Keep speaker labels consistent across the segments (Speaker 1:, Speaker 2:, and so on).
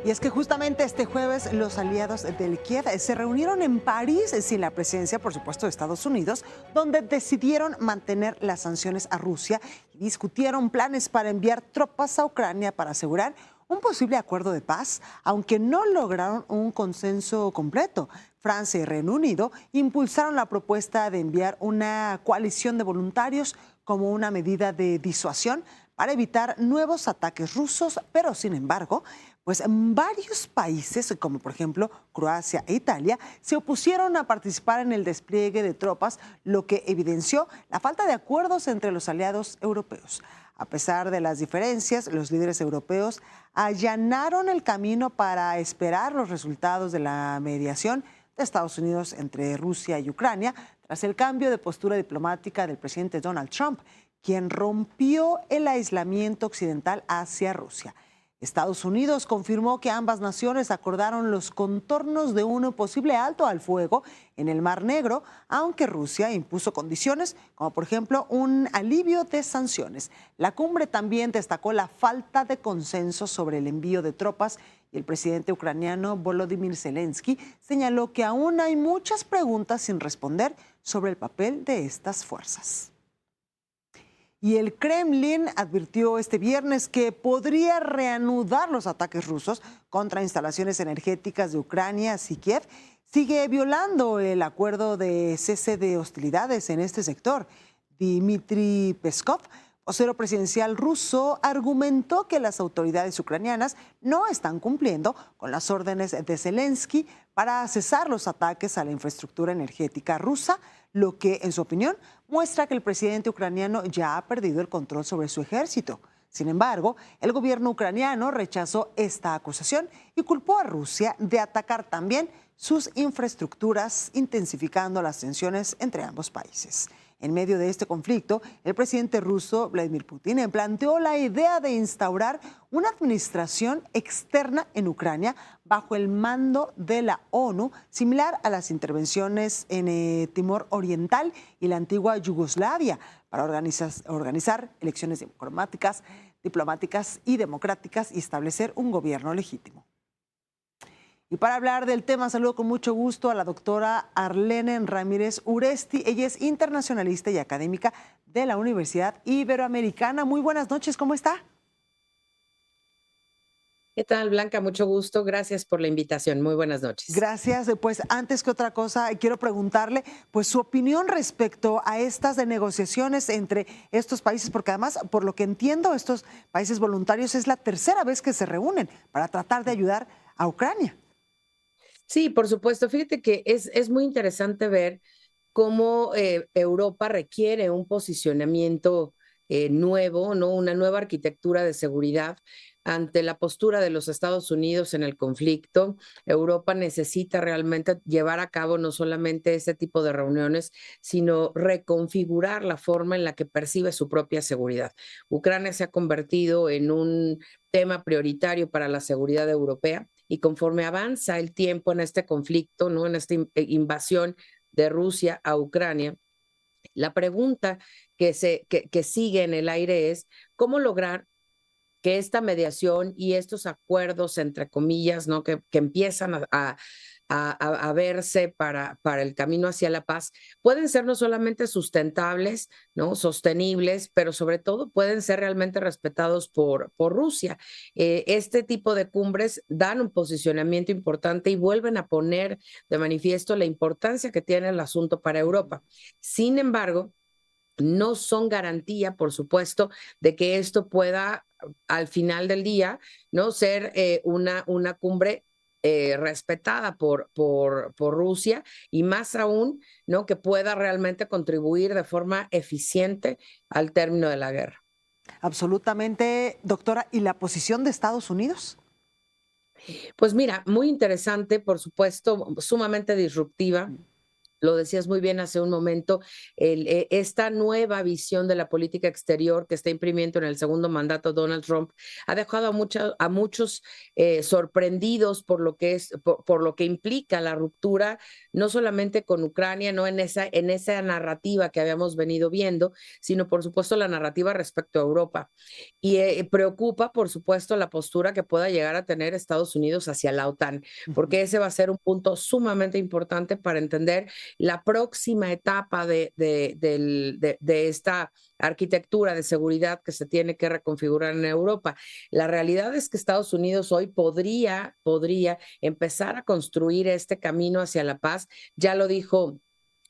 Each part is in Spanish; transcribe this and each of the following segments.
Speaker 1: Y es que justamente este jueves los aliados del Kiev se reunieron en París sin la presencia, por supuesto, de Estados Unidos, donde decidieron mantener las sanciones a Rusia y discutieron planes para enviar tropas a Ucrania para asegurar un posible acuerdo de paz, aunque no lograron un consenso completo. Francia y Reino Unido impulsaron la propuesta de enviar una coalición de voluntarios como una medida de disuasión para evitar nuevos ataques rusos, pero sin embargo, pues varios países, como por ejemplo Croacia e Italia, se opusieron a participar en el despliegue de tropas, lo que evidenció la falta de acuerdos entre los aliados europeos. A pesar de las diferencias, los líderes europeos allanaron el camino para esperar los resultados de la mediación de Estados Unidos entre Rusia y Ucrania, tras el cambio de postura diplomática del presidente Donald Trump, quien rompió el aislamiento occidental hacia Rusia. Estados Unidos confirmó que ambas naciones acordaron los contornos de un posible alto al fuego en el Mar Negro, aunque Rusia impuso condiciones, como por ejemplo un alivio de sanciones. La cumbre también destacó la falta de consenso sobre el envío de tropas y el presidente ucraniano Volodymyr Zelensky señaló que aún hay muchas preguntas sin responder sobre el papel de estas fuerzas. Y el Kremlin advirtió este viernes que podría reanudar los ataques rusos contra instalaciones energéticas de Ucrania si Kiev sigue violando el acuerdo de cese de hostilidades en este sector. Dmitry Peskov, vocero presidencial ruso, argumentó que las autoridades ucranianas no están cumpliendo con las órdenes de Zelensky para cesar los ataques a la infraestructura energética rusa, lo que, en su opinión, muestra que el presidente ucraniano ya ha perdido el control sobre su ejército. Sin embargo, el gobierno ucraniano rechazó esta acusación y culpó a Rusia de atacar también sus infraestructuras, intensificando las tensiones entre ambos países. En medio de este conflicto, el presidente ruso Vladimir Putin planteó la idea de instaurar una administración externa en Ucrania bajo el mando de la ONU, similar a las intervenciones en Timor Oriental y la antigua Yugoslavia, para organizar elecciones diplomáticas y democráticas y establecer un gobierno legítimo. Y para hablar del tema, saludo con mucho gusto a la doctora Arlene Ramírez Uresti. Ella es internacionalista y académica de la Universidad Iberoamericana. Muy buenas noches, ¿cómo está?
Speaker 2: ¿Qué tal, Blanca? Mucho gusto. Gracias por la invitación. Muy buenas noches.
Speaker 1: Gracias. Pues antes que otra cosa, quiero preguntarle pues su opinión respecto a estas de negociaciones entre estos países, porque además, por lo que entiendo, estos países voluntarios es la tercera vez que se reúnen para tratar de ayudar a Ucrania.
Speaker 2: Sí, por supuesto. Fíjate que es muy interesante ver cómo Europa requiere un posicionamiento nuevo, ¿no? Una nueva arquitectura de seguridad ante la postura de los Estados Unidos en el conflicto. Europa necesita realmente llevar a cabo no solamente este tipo de reuniones, sino reconfigurar la forma en la que percibe su propia seguridad. Ucrania se ha convertido en un tema prioritario para la seguridad europea y conforme avanza el tiempo en este conflicto, ¿no? En esta invasión de Rusia a Ucrania, la pregunta que sigue en el aire es cómo lograr que esta mediación y estos acuerdos, entre comillas, ¿no? que empiezan a verse para el camino hacia la paz, pueden ser no solamente sustentables, ¿no? Sostenibles, pero sobre todo pueden ser realmente respetados por Rusia. Este tipo de cumbres dan un posicionamiento importante y vuelven a poner de manifiesto la importancia que tiene el asunto para Europa. Sin embargo, no son garantía, por supuesto, de que esto pueda al final del día, ¿no? Ser una cumbre respetada por Rusia y más aún, ¿no? Que pueda realmente contribuir de forma eficiente al término de la guerra.
Speaker 1: Absolutamente, doctora. ¿Y la posición de Estados Unidos?
Speaker 2: Pues mira, muy interesante, por supuesto, sumamente disruptiva. lo decías muy bien hace un momento, esta nueva visión de la política exterior que está imprimiendo en el segundo mandato Donald Trump ha dejado a muchos sorprendidos por lo que por lo que implica la ruptura, no solamente con Ucrania, no en esa narrativa que habíamos venido viendo, sino por supuesto la narrativa respecto a Europa. Y preocupa, por supuesto, la postura que pueda llegar a tener Estados Unidos hacia la OTAN, porque ese va a ser un punto sumamente importante para entender la próxima etapa de esta arquitectura de seguridad que se tiene que reconfigurar en Europa. La realidad es que Estados Unidos hoy podría empezar a construir este camino hacia la paz. Ya lo dijo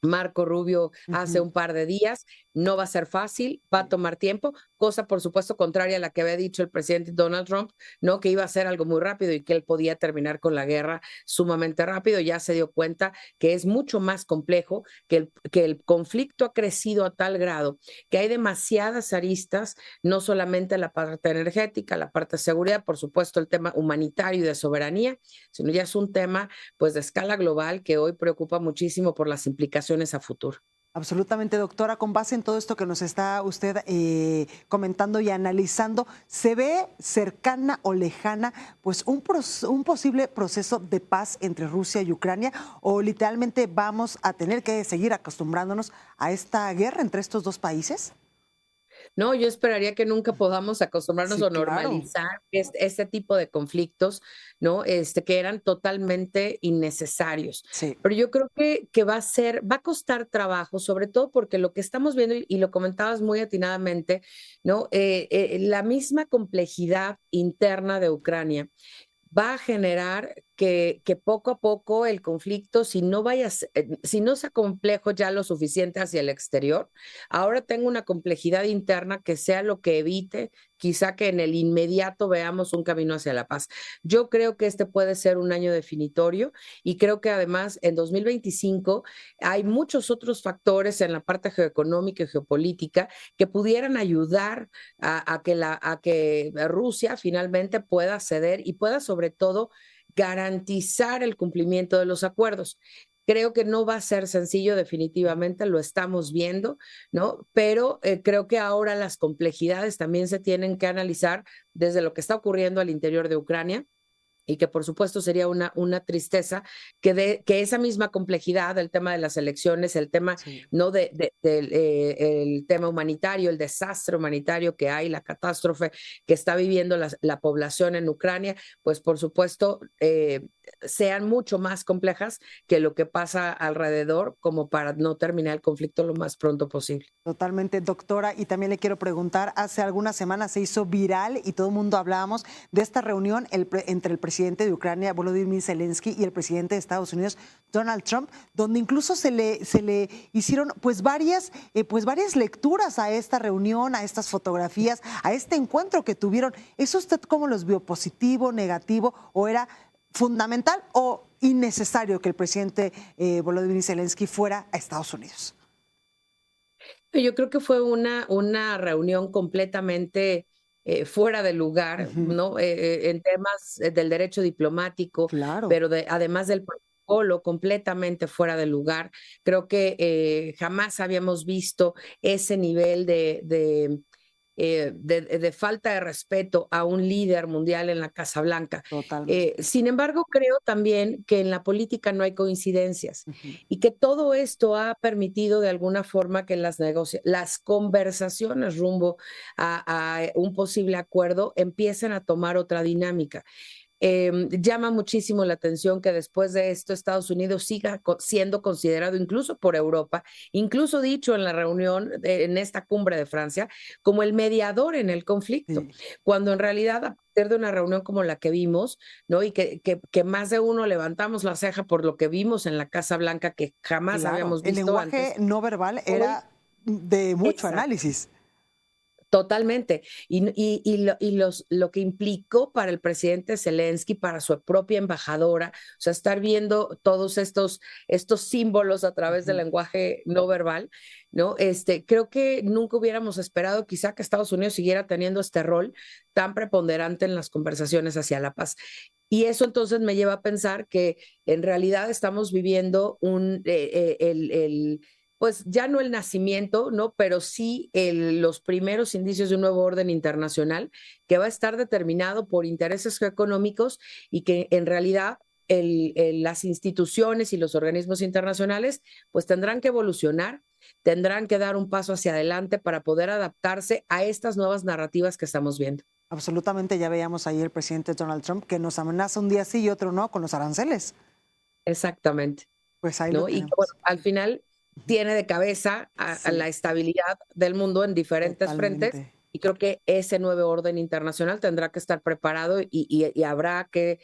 Speaker 2: Marco Rubio hace un par de días, no va a ser fácil, va a tomar tiempo, cosa por supuesto contraria a la que había dicho el presidente Donald Trump, ¿no? Que iba a ser algo muy rápido y que él podía terminar con la guerra sumamente rápido. Ya se dio cuenta que es mucho más complejo, que el conflicto ha crecido a tal grado que hay demasiadas aristas, no solamente la parte energética, la parte de seguridad, por supuesto el tema humanitario y de soberanía, sino ya es un tema pues de escala global que hoy preocupa muchísimo por las implicaciones a futuro.
Speaker 1: Absolutamente, doctora. Con base en todo esto que nos está usted comentando y analizando, ¿se ve cercana o lejana pues un posible proceso de paz entre Rusia y Ucrania? ¿O literalmente vamos a tener que seguir acostumbrándonos a esta guerra entre estos dos países?
Speaker 2: No, yo esperaría que nunca podamos acostumbrarnos
Speaker 1: Sí,
Speaker 2: o
Speaker 1: claro.
Speaker 2: normalizar este tipo de conflictos, ¿no? Que eran totalmente innecesarios.
Speaker 1: Sí.
Speaker 2: Pero yo creo que va a costar trabajo, sobre todo porque lo que estamos viendo, y lo comentabas muy atinadamente, ¿no? La misma complejidad interna de Ucrania va a generar que poco a poco el conflicto, si no sea complejo ya lo suficiente hacia el exterior, ahora tengo una complejidad interna que sea lo que evite quizá que en el inmediato veamos un camino hacia la paz. Yo creo que este puede ser un año definitorio y creo que además en 2025 hay muchos otros factores en la parte geoeconómica y geopolítica que pudieran ayudar a que Rusia finalmente pueda ceder y pueda sobre todo garantizar el cumplimiento de los acuerdos. Creo que no va a ser sencillo, definitivamente, lo estamos viendo, ¿no? Pero creo que ahora las complejidades también se tienen que analizar desde lo que está ocurriendo al interior de Ucrania, y que por supuesto sería una tristeza que esa misma complejidad, el tema de las elecciones, el tema,
Speaker 1: Sí.
Speaker 2: ¿no? El tema humanitario, el desastre humanitario que hay, la catástrofe que está viviendo la población en Ucrania, pues por supuesto sean mucho más complejas que lo que pasa alrededor, como para no terminar el conflicto lo más pronto posible.
Speaker 1: Totalmente, doctora. Y también le quiero preguntar, hace algunas semanas se hizo viral y todo el mundo hablábamos de esta reunión entre el presidente de Ucrania, Volodymyr Zelensky, y el presidente de Estados Unidos, Donald Trump, donde incluso se le hicieron pues varias lecturas a esta reunión, a estas fotografías, a este encuentro que tuvieron. ¿Eso usted cómo los vio? ¿Positivo, negativo, o era fundamental o innecesario que el presidente Volodymyr Zelensky fuera a Estados Unidos?
Speaker 2: Yo creo que fue una reunión completamente fuera de lugar,
Speaker 1: Ujú.
Speaker 2: ¿no? En temas del derecho diplomático,
Speaker 1: Claro.
Speaker 2: pero además del protocolo, completamente fuera de lugar. Creo que jamás habíamos visto ese nivel de falta de respeto a un líder mundial en la Casa Blanca.
Speaker 1: Totalmente.
Speaker 2: Sin embargo, creo también que en la política no hay coincidencias
Speaker 1: Ujú.
Speaker 2: y que todo esto ha permitido de alguna forma que las conversaciones rumbo a un posible acuerdo empiecen a tomar otra dinámica. Llama muchísimo la atención que después de esto Estados Unidos siga siendo considerado incluso por Europa, incluso dicho en la reunión, en esta cumbre de Francia, como el mediador en el conflicto,
Speaker 1: Sí,
Speaker 2: cuando en realidad a partir de una reunión como la que vimos, ¿no? Y que más de uno levantamos la ceja por lo que vimos en la Casa Blanca que jamás
Speaker 1: claro.
Speaker 2: habíamos
Speaker 1: El
Speaker 2: visto
Speaker 1: lenguaje
Speaker 2: antes,
Speaker 1: no verbal
Speaker 2: hoy,
Speaker 1: era de mucho
Speaker 2: exacto.
Speaker 1: análisis.
Speaker 2: Totalmente. Lo que implicó para el presidente Zelensky, para su propia embajadora, o sea, estar viendo todos estos símbolos a través del
Speaker 1: Ujú.
Speaker 2: lenguaje no verbal, ¿no? Creo que nunca hubiéramos esperado quizá que Estados Unidos siguiera teniendo este rol tan preponderante en las conversaciones hacia la paz. Y eso entonces me lleva a pensar que en realidad estamos viviendo pues ya no el nacimiento, ¿no? Pero sí los primeros indicios de un nuevo orden internacional que va a estar determinado por intereses geoeconómicos y que en realidad las instituciones y los organismos internacionales pues tendrán que evolucionar, tendrán que dar un paso hacia adelante para poder adaptarse a estas nuevas narrativas que estamos viendo.
Speaker 1: Absolutamente, ya veíamos ahí el presidente Donald Trump que nos amenaza un día sí y otro no con los aranceles.
Speaker 2: Exactamente.
Speaker 1: Pues ahí lo
Speaker 2: ¿No? Y que,
Speaker 1: tenemos.
Speaker 2: bueno, al final tiene de cabeza a
Speaker 1: Sí,
Speaker 2: la estabilidad del mundo en diferentes frentes,
Speaker 1: totalmente.
Speaker 2: y creo que ese nuevo orden internacional tendrá que estar preparado y habrá que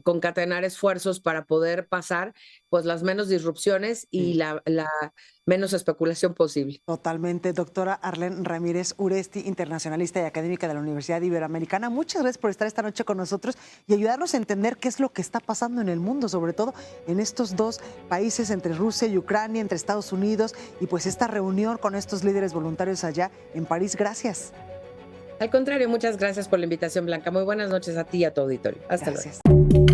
Speaker 2: concatenar esfuerzos para poder pasar pues las menos disrupciones y
Speaker 1: Sí.
Speaker 2: la menos especulación posible.
Speaker 1: Totalmente. Doctora Arlene Ramírez Uresti, internacionalista y académica de la Universidad Iberoamericana, muchas gracias por estar esta noche con nosotros y ayudarnos a entender qué es lo que está pasando en el mundo, sobre todo en estos dos países, entre Rusia y Ucrania, entre Estados Unidos, y pues esta reunión con estos líderes voluntarios allá en París. Gracias.
Speaker 2: Al contrario, muchas gracias por la invitación, Blanca. Muy buenas noches a ti y a tu auditorio. Hasta luego.
Speaker 1: Gracias.